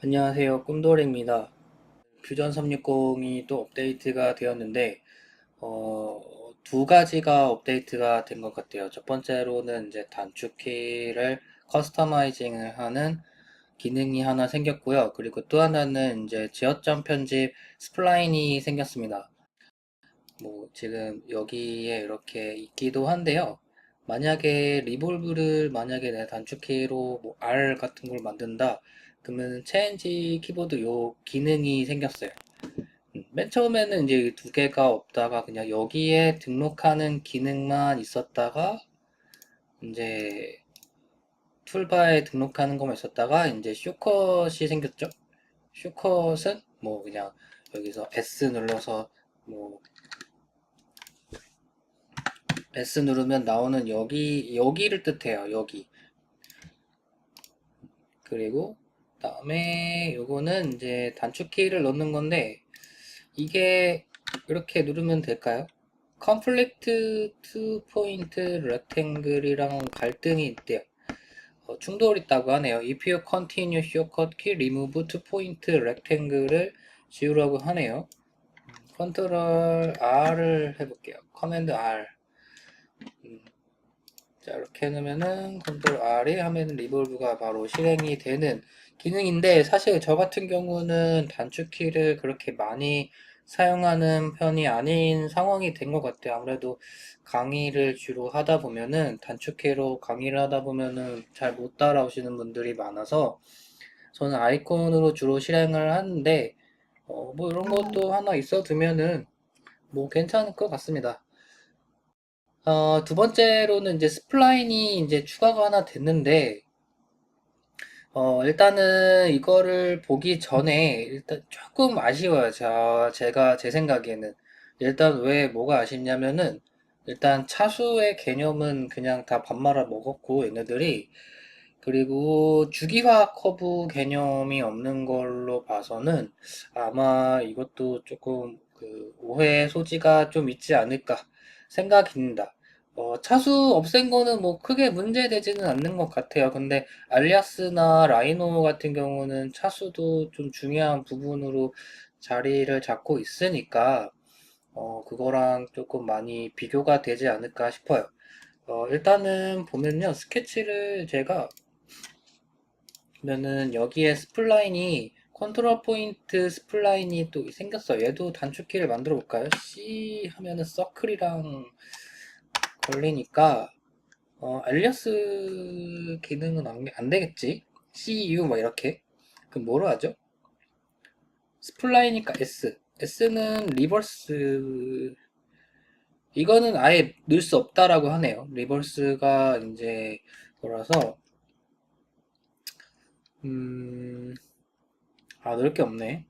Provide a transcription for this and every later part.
안녕하세요. 꿈돌이입니다. 퓨전 360이 또 업데이트가 되었는데, 두 가지가 업데이트가 된 것 같아요. 첫 번째로는 이제 단축키를 커스터마이징을 하는 기능이 하나 생겼고요. 그리고 또 하나는 이제 지어점 편집 스플라인이 생겼습니다. 뭐 지금 여기에 이렇게 있기도 한데요. 만약에 리볼브를 만약에 내 단축키로 뭐 R 같은 걸 만든다. 그러면 체인지 키보드 요 기능이 생겼어요. 맨 처음에는 이제 두 개가 없다가 그냥 여기에 등록하는 기능만 있었다가 이제 툴바에 등록하는 것만 있었다가 이제 숏컷이 생겼죠. 숏컷은 뭐 그냥 여기서 S 눌러서 뭐 S 누르면 나오는 여기를 뜻해요. 여기. 그리고 다음에 요거는 이제 단축키를 넣는 건데 이게 이렇게 누르면 될까요? Conflict to Point Rectangle이랑 갈등이 있대요. 충돌이 있다고 하네요. If you continue shortcut key remove to point rectangle을 지우라고 하네요. 컨트롤 R을 해볼게요. 커맨드 R. 자, 이렇게 해놓으면은 컨트롤 R이 하면 리볼브가 바로 실행이 되는 기능인데 사실 저 같은 경우는 단축키를 그렇게 많이 사용하는 편이 아닌 상황이 된 것 같아요. 아무래도 강의를 주로 하다 보면은 단축키로 강의를 하다 보면은 잘 못 따라오시는 분들이 많아서 저는 아이콘으로 주로 실행을 하는데 뭐 이런 것도 하나 있어 두면은 뭐 괜찮을 것 같습니다. 두 번째로는 이제 스플라인이 이제 추가가 하나 됐는데, 일단은 이거를 보기 전에 일단 조금 아쉬워요. 제가 제 생각에는. 일단 왜 뭐가 아쉽냐면은, 일단 차수의 개념은 그냥 다 밥 말아 먹었고, 얘네들이. 그리고 주기화 커브 개념이 없는 걸로 봐서는 아마 이것도 조금 그 오해 소지가 좀 있지 않을까 생각입니다. 차수 없앤 거는 뭐 크게 문제되지는 않는 것 같아요. 근데 알리아스나 라이노 같은 경우는 차수도 좀 중요한 부분으로 자리를 잡고 있으니까 그거랑 조금 많이 비교가 되지 않을까 싶어요. 일단은 보면요. 스케치를 제가 그러면은 여기에 스플라인이 컨트롤 포인트 스플라인이 또 생겼어요. 얘도 단축키를 만들어 볼까요? C 하면은 서클이랑 걸리니까 알리아스 기능은 안 되겠지? CU 막 이렇게. 그럼 뭐로 하죠? 스플라이니까 S. S는 리버스. 이거는 아예 넣을 수 없다라고 하네요. 리버스가 이제 돌아서 음, 넣을 게 없네.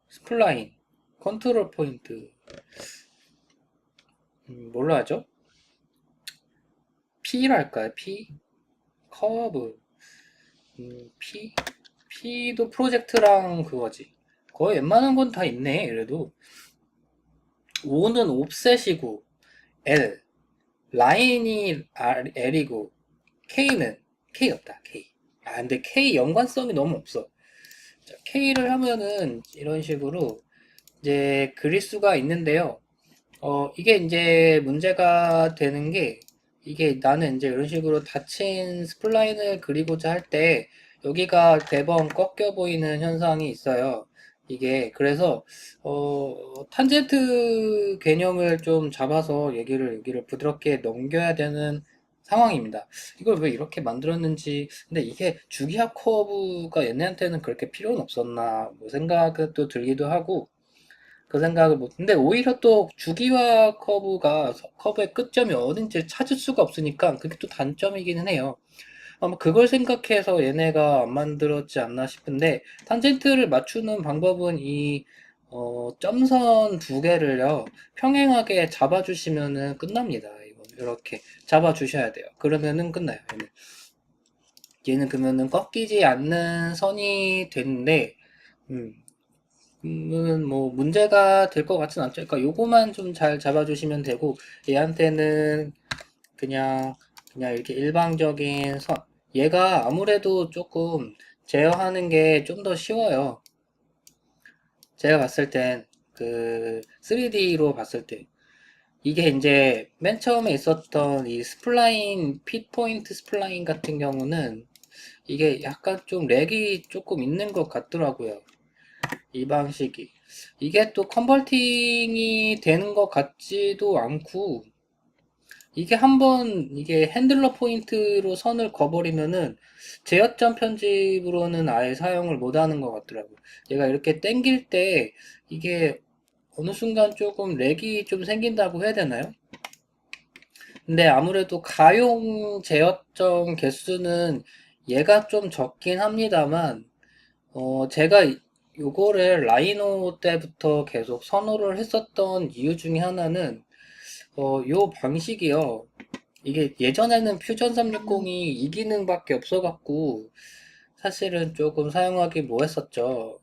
스플라인, 컨트롤 포인트, 뭘로 하죠? P랄까요? P? 커브, P? P도 프로젝트랑 그거지. 거의 웬만한 건 다 있네, 그래도. O는 옵셋이고, L. 라인이 L이고, K는, K 없다, K. 근데 K 연관성이 너무 없어. 자, K를 하면은 이런 식으로 이제 그릴 수가 있는데요. 이게 이제 문제가 되는 게, 이게 나는 이제 이런 식으로 닫힌 스플라인을 그리고자 할 때, 여기가 대번 꺾여 보이는 현상이 있어요. 이게, 그래서, 탄젠트 개념을 좀 잡아서 여기를 부드럽게 넘겨야 되는 상황입니다. 이걸 왜 이렇게 만들었는지, 근데 이게 주기화 커브가 얘네한테는 그렇게 필요는 없었나, 뭐 생각도 들기도 하고, 그 생각을 못, 근데 오히려 또 주기화 커브의 끝점이 어딘지 찾을 수가 없으니까 그게 또 단점이기는 해요. 아마 그걸 생각해서 얘네가 안 만들었지 않나 싶은데, 탄젠트를 맞추는 방법은 점선 두 개를요, 평행하게 잡아주시면은 끝납니다. 이거, 이렇게 잡아주셔야 돼요. 그러면은 끝나요. 얘는 그러면은 꺾이지 않는 선이 되는데, 음, 뭐 문제가 될 것 같진 않죠. 그러니까 요거만 좀 잘 잡아주시면 되고 얘한테는 그냥 이렇게 일방적인 선. 얘가 아무래도 조금 제어하는 게 좀 더 쉬워요. 제가 봤을 땐 그 3D로 봤을 때 이게 이제 맨 처음에 있었던 이 스플라인, 핏포인트 스플라인 같은 경우는 이게 약간 좀 렉이 조금 있는 것 같더라고요. 이 방식이. 이게 또 컨버팅이 되는 것 같지도 않고, 이게 한번 이게 핸들러 포인트로 선을 그어버리면은 제어점 편집으로는 아예 사용을 못 하는 것 같더라고요. 얘가 이렇게 당길 때 이게 어느 순간 조금 렉이 좀 생긴다고 해야 되나요? 근데 아무래도 가용 제어점 개수는 얘가 좀 적긴 합니다만, 제가 요거를 라이노 때부터 계속 선호를 했었던 이유 중에 하나는, 요 방식이요. 이게 예전에는 퓨전 360이 이 기능밖에 없어갖고, 사실은 조금 사용하기 뭐했었죠.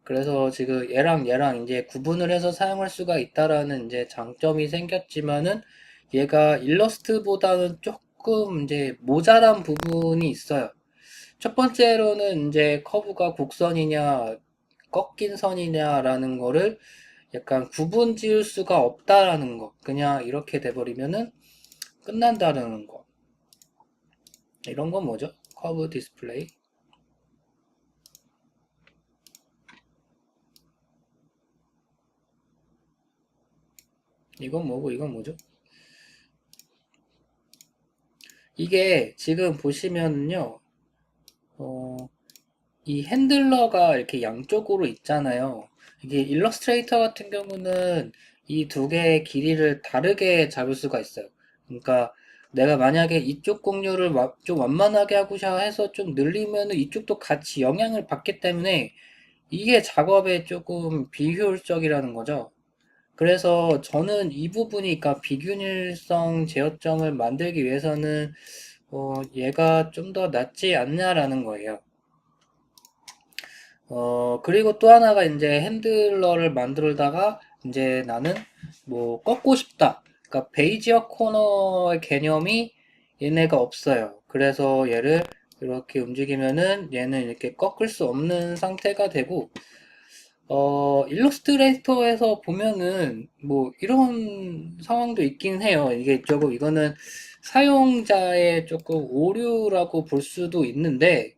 그래서 지금 얘랑 이제 구분을 해서 사용할 수가 있다라는 이제 장점이 생겼지만은 얘가 일러스트보다는 조금 이제 모자란 부분이 있어요. 첫 번째로는 이제 커브가 곡선이냐 꺾인 선이냐라는 거를 약간 구분 지을 수가 없다라는 거. 그냥 이렇게 돼버리면은 끝난다는 거. 이런 건 뭐죠? 커브 디스플레이. 이건 뭐고 이건 뭐죠? 이게 지금 보시면요. 어, 이 핸들러가 이렇게 양쪽으로 있잖아요. 이게 일러스트레이터 같은 경우는 이 두 개의 길이를 다르게 잡을 수가 있어요. 그러니까 내가 만약에 이쪽 곡률을 좀 완만하게 하고자 해서 좀 늘리면 이쪽도 같이 영향을 받기 때문에 이게 작업에 조금 비효율적이라는 거죠. 그래서 저는 이 부분이, 그러니까 비균일성 제어점을 만들기 위해서는 얘가 좀 더 낫지 않냐라는 거예요. 그리고 또 하나가 이제 핸들러를 만들다가 이제 나는 뭐 꺾고 싶다. 그러니까 베이지어 코너의 개념이 얘네가 없어요. 그래서 얘를 이렇게 움직이면은 얘는 이렇게 꺾을 수 없는 상태가 되고, 일러스트레이터에서 보면은 뭐 이런 상황도 있긴 해요. 이게 조금 이거는 사용자의 조금 오류라고 볼 수도 있는데,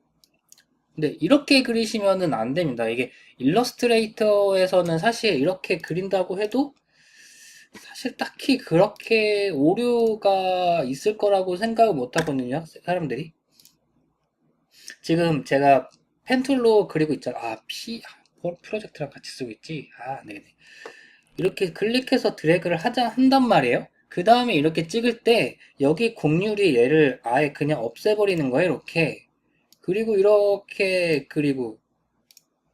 근데 이렇게 그리시면은 안 됩니다. 이게 일러스트레이터에서는 사실 이렇게 그린다고 해도 사실 딱히 그렇게 오류가 있을 거라고 생각을 못 하거든요. 사람들이. 지금 제가 펜툴로 그리고 있잖아. 프로젝트랑 같이 쓰고 있지. 네네. 이렇게 클릭해서 드래그를 한단 말이에요. 그 다음에 이렇게 찍을 때 여기 곡률이 얘를 아예 그냥 없애버리는 거예요. 이렇게. 그리고 이렇게 그리고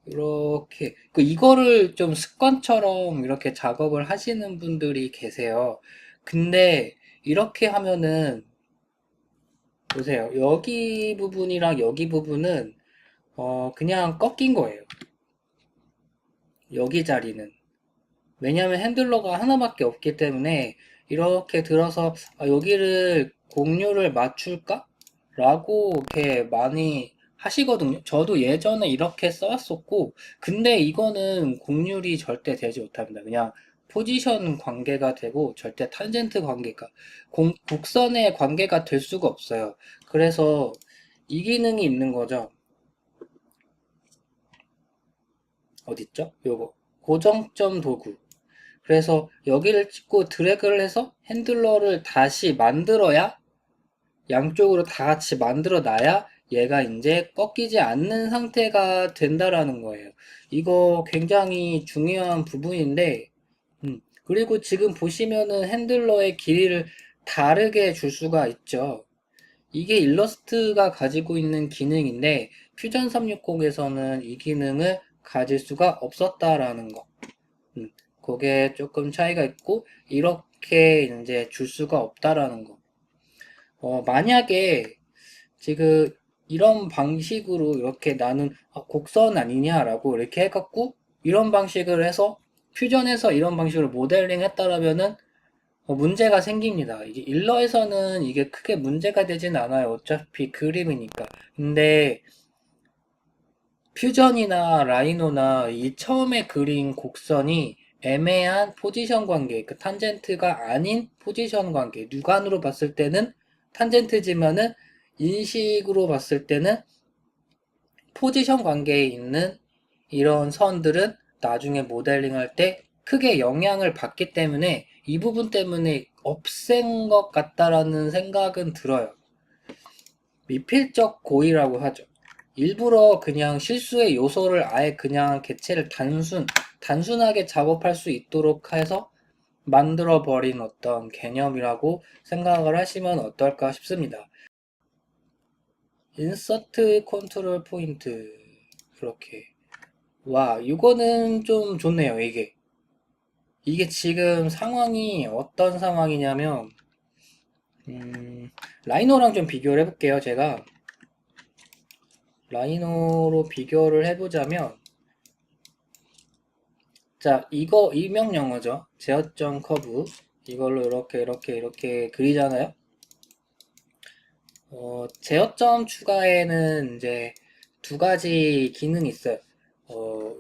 이렇게 이거를 좀 습관처럼 이렇게 작업을 하시는 분들이 계세요. 근데 이렇게 하면은 보세요. 여기 부분이랑 여기 부분은 그냥 꺾인 거예요. 여기 자리는. 왜냐하면 핸들러가 하나밖에 없기 때문에 이렇게 들어서 여기를 곡률을 맞출까? 라고 이렇게 많이 하시거든요. 저도 예전에 이렇게 써왔었고, 근데 이거는 곡률이 절대 되지 못합니다. 그냥 포지션 관계가 되고 절대 탄젠트 관계가 곡선의 관계가 될 수가 없어요. 그래서 이 기능이 있는 거죠. 어딨죠? 요거 고정점 도구. 그래서 여기를 찍고 드래그를 해서 핸들러를 다시 만들어야 양쪽으로 다 같이 만들어 놔야 얘가 이제 꺾이지 않는 상태가 된다라는 거예요. 이거 굉장히 중요한 부분인데, 그리고 지금 보시면은 핸들러의 길이를 다르게 줄 수가 있죠. 이게 일러스트가 가지고 있는 기능인데, 퓨전 360에서는 이 기능을 가질 수가 없었다라는 거. 그게 조금 차이가 있고, 이렇게 이제 줄 수가 없다라는 거. 만약에 지금 이런 방식으로 이렇게 나는 곡선 아니냐라고 이렇게 해갖고 이런 방식을 해서 퓨전해서 이런 방식으로 모델링 했다라면은 문제가 생깁니다. 이게 일러에서는 이게 크게 문제가 되진 않아요. 어차피 그림이니까. 근데 퓨전이나 라이노나 이 처음에 그린 곡선이 애매한 포지션 관계, 그 탄젠트가 아닌 포지션 관계, 육안으로 봤을 때는 탄젠트지만은 인식으로 봤을 때는 포지션 관계에 있는 이런 선들은 나중에 모델링할 때 크게 영향을 받기 때문에 이 부분 때문에 없앤 것 같다라는 생각은 들어요. 미필적 고의라고 하죠. 일부러 그냥 실수의 요소를 아예 그냥 개체를 단순하게 작업할 수 있도록 해서 만들어버린 어떤 개념이라고 생각을 하시면 어떨까 싶습니다. 인서트 컨트롤 포인트. 이렇게. 와, 이거는 좀 좋네요, 이게. 이게 지금 상황이 어떤 상황이냐면, 라이노랑 좀 비교를 해볼게요, 제가. 라이노로 비교를 해보자면, 자, 이거 이명영어죠. 제어점 커브. 이걸로 이렇게 그리잖아요. 제어점 추가에는 이제 두 가지 기능이 있어요.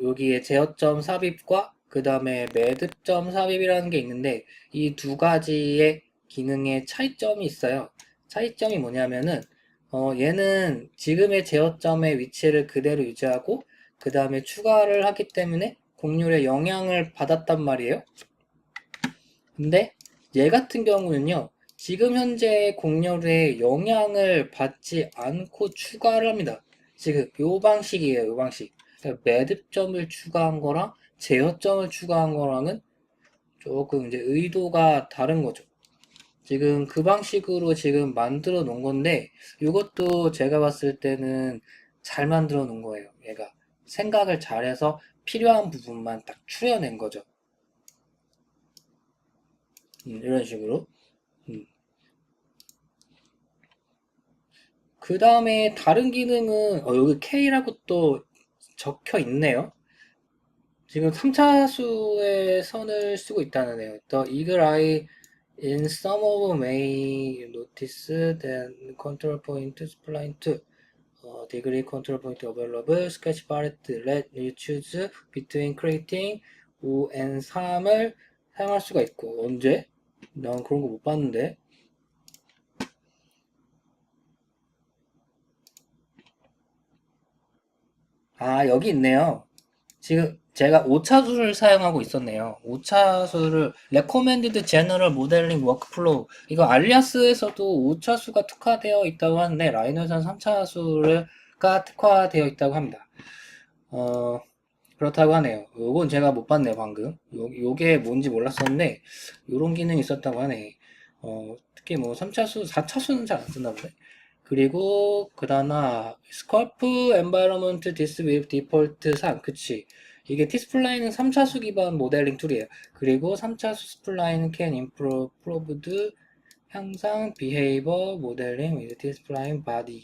여기에 제어점 삽입과 그 다음에 매듭점 삽입이라는 게 있는데 이 두 가지의 기능의 차이점이 있어요. 차이점이 뭐냐면은 얘는 지금의 제어점의 위치를 그대로 유지하고 그 다음에 추가를 하기 때문에 곡률에 영향을 받았단 말이에요. 근데 얘 같은 경우는요. 지금 현재 곡률에 영향을 받지 않고 추가를 합니다. 지금 요 방식이에요. 요 방식. 그러니까 매듭점을 추가한 거랑 제어점을 추가한 거랑은 조금 이제 의도가 다른 거죠. 지금 그 방식으로 지금 만들어 놓은 건데 이것도 제가 봤을 때는 잘 만들어 놓은 거예요. 얘가 생각을 잘해서 필요한 부분만 딱 추려낸 거죠. 이런 식으로. 음. 그 다음에 다른 기능은 여기 K라고 또 적혀 있네요. 지금 3차수의 선을 쓰고 있다는 애요. The eagle eye in some of may notice that control point spline 2 degree control point available sketch palette let you choose between creating 5 and 3을 사용할 수가 있고 언제? 난 그런 거 못 봤는데. 아, 여기 있네요. 지금 제가 5차수를 사용하고 있었네요. 5차수를 Recommended General Modeling Workflow 이거 알리아스에서도 5차수가 특화되어 있다고 하는데 라이노에서는 3차수가 특화되어 있다고 합니다. 그렇다고 하네요. 요건 제가 못 봤네요, 방금. 요게 뭔지 몰랐었는데 요런 기능이 있었다고 하네. 특히 뭐 3차수, 4차수는 잘 안 쓴다 보네. 그리고 그다나 스컬프 엔바이러먼트 디스 윗 디폴트 3 그치 이게 티스플라인은 3차수 기반 모델링 툴이에요. 그리고 3차수 스플라인 can improved 향상 비헤이버 모델링 with 디스플라인 바디